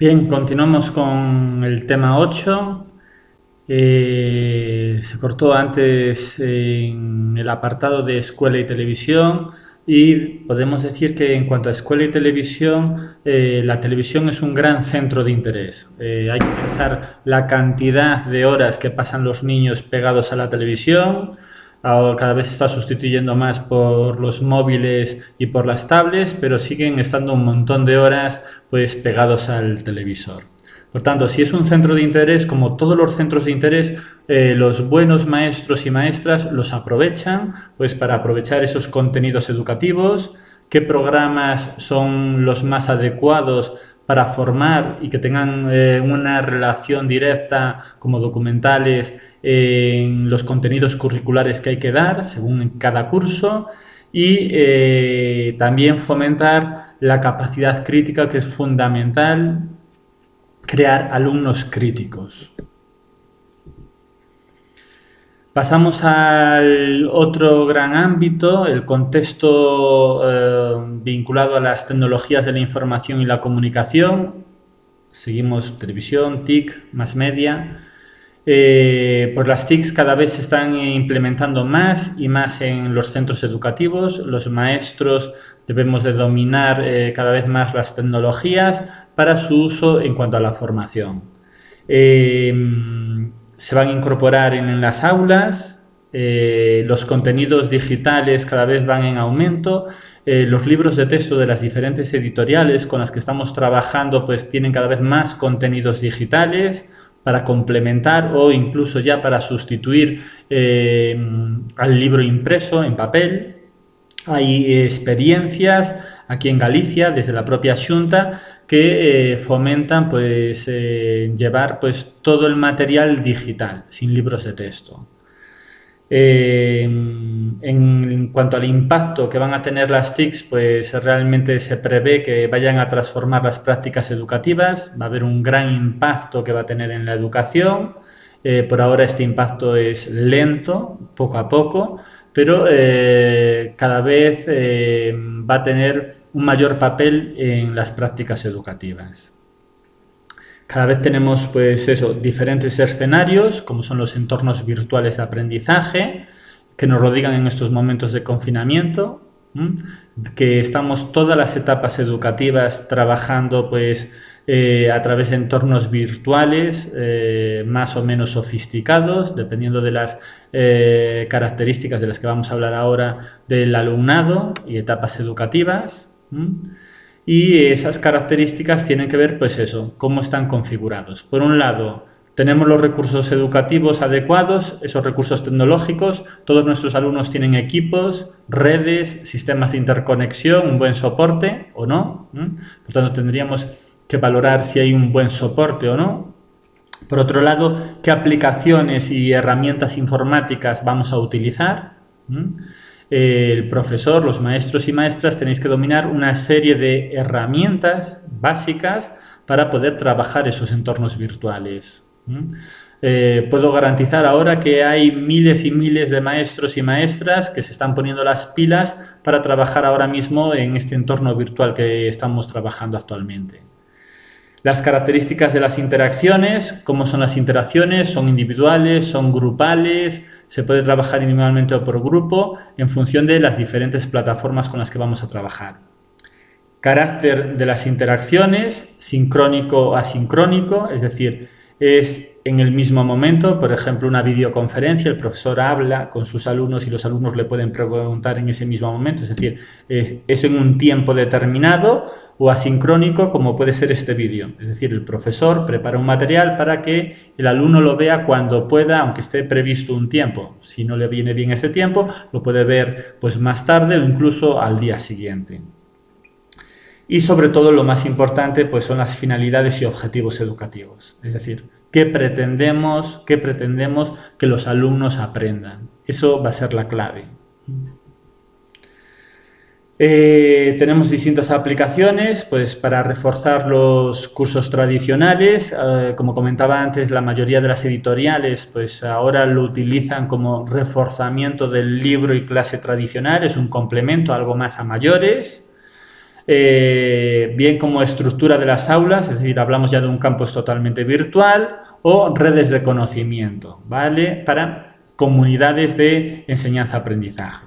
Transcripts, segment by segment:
Bien, continuamos con el tema 8. Se cortó antes en el apartado de escuela y televisión y podemos decir que en cuanto a escuela y televisión, la televisión es un gran centro de interés. Hay que pensar la cantidad de horas que pasan los niños pegados a la televisión. Ahora cada vez se está sustituyendo más por los móviles y por las tablets, pero siguen estando un montón de horas pues pegados al televisor. Por tanto, si es un centro de interés, como todos los centros de interés, los buenos maestros y maestras los aprovechan pues para aprovechar esos contenidos educativos, qué programas son los más adecuados para formar y que tengan una relación directa como documentales en los contenidos curriculares que hay que dar según cada curso y también fomentar la capacidad crítica, que es fundamental, crear alumnos críticos. Pasamos al otro gran ámbito, el contexto vinculado a las tecnologías de la información y la comunicación. Seguimos televisión, TIC, más media. Pues las TICs cada vez se están implementando más y más en los centros educativos. Los maestros debemos de dominar cada vez más las tecnologías para su uso en cuanto a la formación. Se van a incorporar en las aulas, los contenidos digitales cada vez van en aumento, los libros de texto de las diferentes editoriales con las que estamos trabajando pues tienen cada vez más contenidos digitales para complementar o incluso ya para sustituir al libro impreso en papel. Hay experiencias aquí en Galicia, desde la propia Xunta, que fomentan pues, llevar pues, todo el material digital, sin libros de texto. En cuanto al impacto que van a tener las TICs, pues realmente se prevé que vayan a transformar las prácticas educativas, va a haber un gran impacto que va a tener en la educación. Por ahora este impacto es lento, poco a poco, pero cada vez va a tener un mayor papel en las prácticas educativas. Cada vez tenemos pues eso, diferentes escenarios, como son los entornos virtuales de aprendizaje, que nos rodean en estos momentos de confinamiento, que estamos todas las etapas educativas trabajando pues a través de entornos virtuales más o menos sofisticados, dependiendo de las características de las que vamos a hablar ahora del alumnado y etapas educativas. Y esas características tienen que ver, pues eso, cómo están configurados. Por un lado, tenemos los recursos educativos adecuados, esos recursos tecnológicos, todos nuestros alumnos tienen equipos, redes, sistemas de interconexión, un buen soporte o no. Por tanto, tendríamos que valorar si hay un buen soporte o no. Por otro lado, qué aplicaciones y herramientas informáticas vamos a utilizar. El profesor, los maestros y maestras tenéis que dominar una serie de herramientas básicas para poder trabajar esos entornos virtuales. Puedo garantizar ahora que hay miles y miles de maestros y maestras que se están poniendo las pilas para trabajar ahora mismo en este entorno virtual que estamos trabajando actualmente. Las características de las interacciones, cómo son las interacciones, son individuales, son grupales, se puede trabajar individualmente o por grupo en función de las diferentes plataformas con las que vamos a trabajar. Carácter de las interacciones, sincrónico o asincrónico, es decir, es en el mismo momento, por ejemplo, una videoconferencia, el profesor habla con sus alumnos y los alumnos le pueden preguntar en ese mismo momento, es decir, es en un tiempo determinado, o asincrónico, como puede ser este vídeo. Es decir, el profesor prepara un material para que el alumno lo vea cuando pueda, aunque esté previsto un tiempo. Si no le viene bien ese tiempo, lo puede ver pues más tarde o incluso al día siguiente. Y sobre todo lo más importante pues son las finalidades y objetivos educativos. Es decir, ¿qué pretendemos que los alumnos aprendan? Eso va a ser la clave. Tenemos distintas aplicaciones pues, para reforzar los cursos tradicionales. Como comentaba antes, la mayoría de las editoriales pues, ahora lo utilizan como reforzamiento del libro y clase tradicional, es un complemento, algo más a mayores. bien como estructura de las aulas, es decir, hablamos ya de un campus totalmente virtual, o redes de conocimiento, ¿vale? Para comunidades de enseñanza-aprendizaje.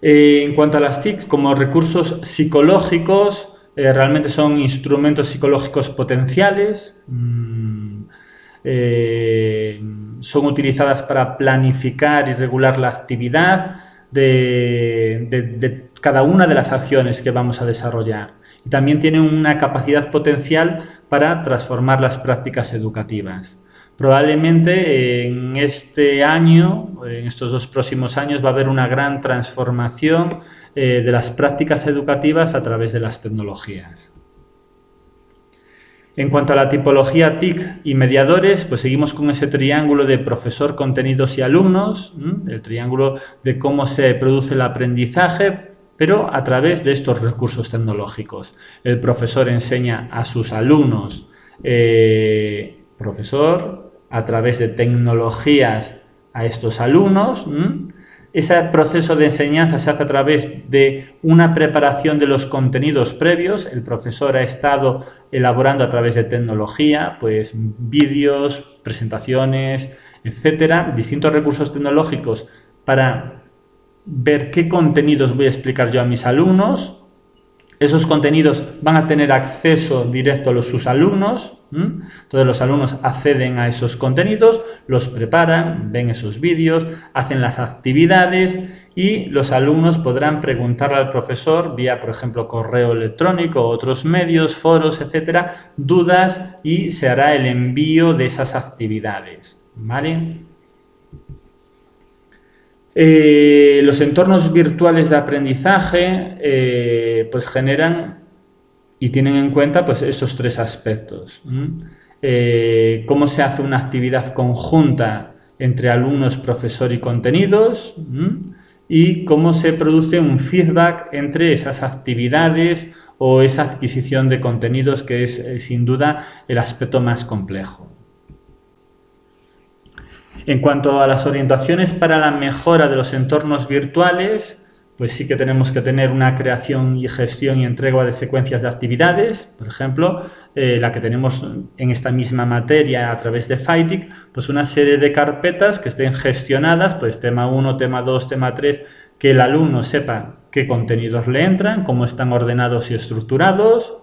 En cuanto a las TIC, como recursos psicológicos, realmente son instrumentos psicológicos potenciales, son utilizadas para planificar y regular la actividad de cada una de las acciones que vamos a desarrollar. Y también tienen una capacidad potencial para transformar las prácticas educativas. Probablemente en este año, en estos 2 próximos años, va a haber una gran transformación de las prácticas educativas a través de las tecnologías. En cuanto a la tipología TIC y mediadores, pues seguimos con ese triángulo de profesor, contenidos y alumnos, el triángulo de cómo se produce el aprendizaje, pero a través de estos recursos tecnológicos. El profesor enseña a sus alumnos, a través de tecnologías a estos alumnos. Ese proceso de enseñanza se hace a través de una preparación de los contenidos previos. El profesor ha estado elaborando a través de tecnología, pues vídeos, presentaciones, etcétera, distintos recursos tecnológicos para ver qué contenidos voy a explicar yo a mis alumnos. Esos contenidos van a tener acceso directo a sus alumnos. Entonces los alumnos acceden a esos contenidos, los preparan, ven esos vídeos, hacen las actividades y los alumnos podrán preguntarle al profesor vía, por ejemplo, correo electrónico, otros medios, foros, etcétera, dudas, y se hará el envío de esas actividades, ¿vale? Los entornos virtuales de aprendizaje pues generan y tienen en cuenta pues esos 3 aspectos. Cómo se hace una actividad conjunta entre alumnos, profesor y contenidos, y cómo se produce un feedback entre esas actividades o esa adquisición de contenidos, que es sin duda el aspecto más complejo. En cuanto a las orientaciones para la mejora de los entornos virtuales, pues sí que tenemos que tener una creación y gestión y entrega de secuencias de actividades. Por ejemplo, la que tenemos en esta misma materia a través de FITIC, pues una serie de carpetas que estén gestionadas, pues tema 1, tema 2, tema 3, que el alumno sepa qué contenidos le entran, cómo están ordenados y estructurados.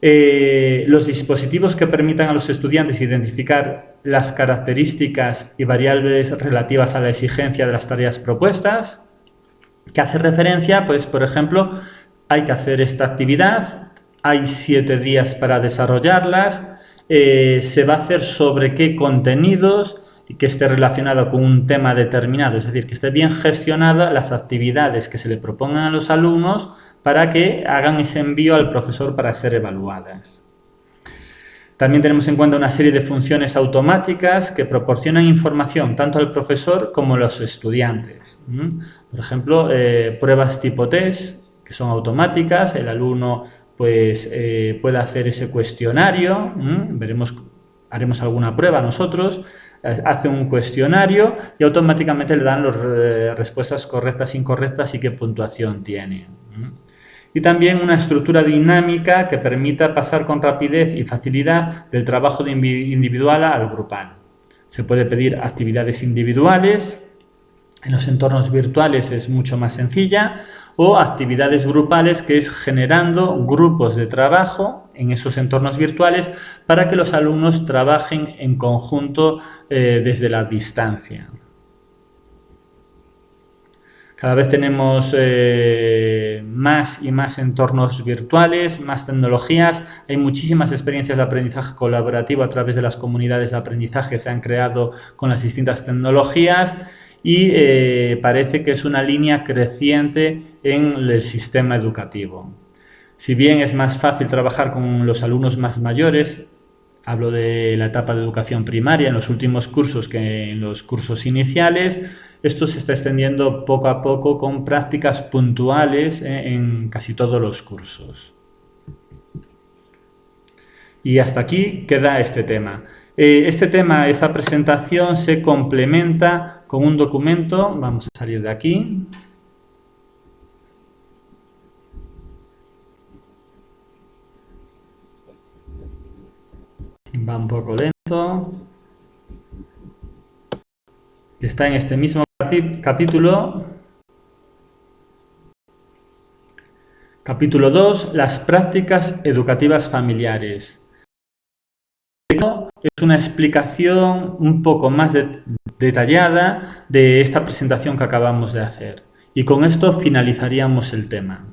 Los dispositivos que permitan a los estudiantes identificar las características y variables relativas a la exigencia de las tareas propuestas, que hace referencia, pues por ejemplo, hay que hacer esta actividad, hay 7 días para desarrollarlas, se va a hacer sobre qué contenidos y que esté relacionado con un tema determinado, es decir, que esté bien gestionada las actividades que se le propongan a los alumnos para que hagan ese envío al profesor para ser evaluadas. También tenemos en cuenta una serie de funciones automáticas que proporcionan información tanto al profesor como a los estudiantes. Por ejemplo, pruebas tipo test, que son automáticas, el alumno pues, puede hacer ese cuestionario, haremos alguna prueba nosotros, hace un cuestionario y automáticamente le dan las respuestas correctas, incorrectas y qué puntuación tiene. Y también una estructura dinámica que permita pasar con rapidez y facilidad del trabajo individual al grupal. Se puede pedir actividades individuales, en los entornos virtuales es mucho más sencilla, o actividades grupales, que es generando grupos de trabajo en esos entornos virtuales para que los alumnos trabajen en conjunto desde la distancia. Cada vez tenemos más y más entornos virtuales, más tecnologías. Hay muchísimas experiencias de aprendizaje colaborativo a través de las comunidades de aprendizaje que se han creado con las distintas tecnologías y parece que es una línea creciente en el sistema educativo. Si bien es más fácil trabajar con los alumnos más mayores, hablo de la etapa de educación primaria en los últimos cursos que en los cursos iniciales, esto se está extendiendo poco a poco con prácticas puntuales en casi todos los cursos. Y hasta aquí queda este tema. Esta presentación se complementa con un documento, vamos a salir de aquí. Va un poco lento. Está en este mismo capítulo. Capítulo 2. Las prácticas educativas familiares. Es una explicación un poco más detallada de esta presentación que acabamos de hacer. Y con esto finalizaríamos el tema.